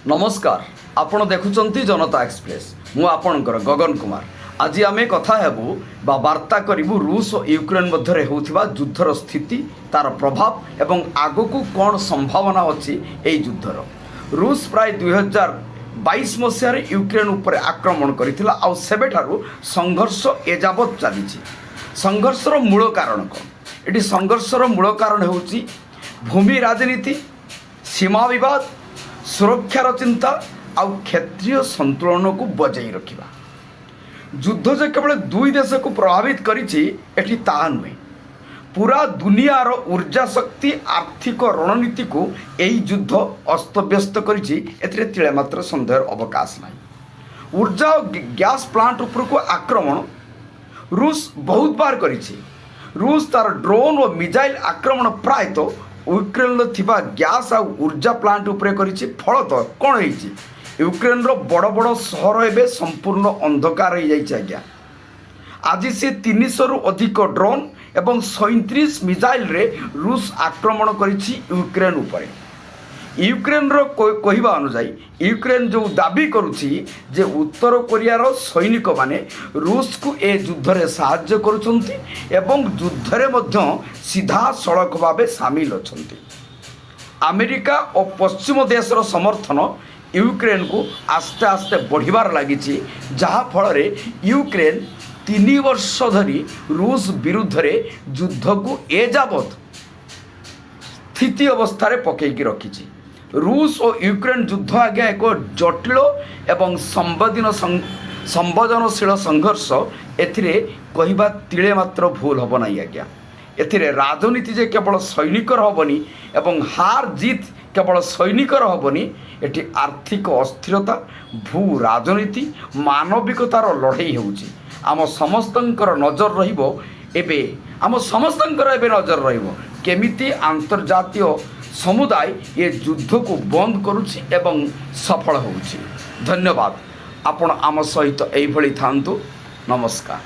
नमस्कार आपण देखुचंती जनता एक्सप्रेस मु आपणकर गगन कुमार। आज आम कथा हेबू बा वार्ता करूँ रूस और यूक्रेन मध्य होता युद्धर स्थिति तार प्रभाव एवं आगक कौन संभावना अच्छी यही युद्धर। रूस प्राय 2022 मसीह यूक्रेन उपर आक्रमण करथिला आउ सेबेठारु संघर्ष एजावत चली। संघर्षर मूल कारण कौन? ये संघर्षर मूल कारण होची भूमि राजनीति, सीमा विवाद, सुरक्षार चिंता आउ क्षेत्रीय संतुलन को बजाई रखा। युद्ध जे केवल दुई देश को प्रभावित करिछि एठी ताहा नुहे, पूरा दुनियार ऊर्जा शक्ति आर्थिक रणनीति को यही युद्ध अस्तव्यस्त करिछि। एथिरे तिळे मात्र संदेहर अवकाश नहीं। ऊर्जा और गैस प्लांट उपर को आक्रमण रूस बहुत बार करिछि। रूस तार ड्रोन और मिसाइल आक्रमण प्रायतः यूक्रेन थिबा गैस आ ऊर्जा प्लांट उपरे करिछि। फलतः कौन होइछि? यूक्रेन रो बड़ बड़ सहर एबे संपूर्ण अंधकार हो जाइछि। आज्ञा आज से 300 रु अधिक ड्रोन एवं 37 मिसाइल रे रूस आक्रमण करिछि यूक्रेन उपरे। यूक्रेन रो कहवा अनुसार यूक्रेन जो दाबी करुछि जे उत्तर कोरियार सैनिक माने रूस को ए युद्ध रे सहाय्य करुछंती एवं युद्ध रे मध्य सीधा सड़क भावे सामिल अछंती। अमेरिका और पश्चिम देशर समर्थन यूक्रेन को आस्ते आस्ते बढ़िबार लागिछि, जहा फल रे यूक्रेन 3 वर्ष धरी रूस विरुद्ध रे युद्ध को एजावत स्थिति अवस्था पकईकी रखिछि। रूस और यूक्रेन युद्ध आज्ञा एक जटिल एवं संवेदनशील संघर्ष। एथिरे कहवा तिळे मात्र भूल हम ना। आज्ञा एथिरे राजनीति जे केवल सैनिकर हेबनी एवं हार जीत केवल सैनिकर हेबनी। एठी आर्थिक अस्थिरता, भू राजनीति, मानविकतार लड़ाई होउची। आम समस्तंकर नजर रहिबो एबे आम समस्तंकर एबे नजर रहिबो केमिति अंतर्जातीय समुदाय ये युद्ध को बंद करुछि एवं सफल होउछि। धन्यवाद। आपण आम सहित एइभଳି थांतु। नमस्कार।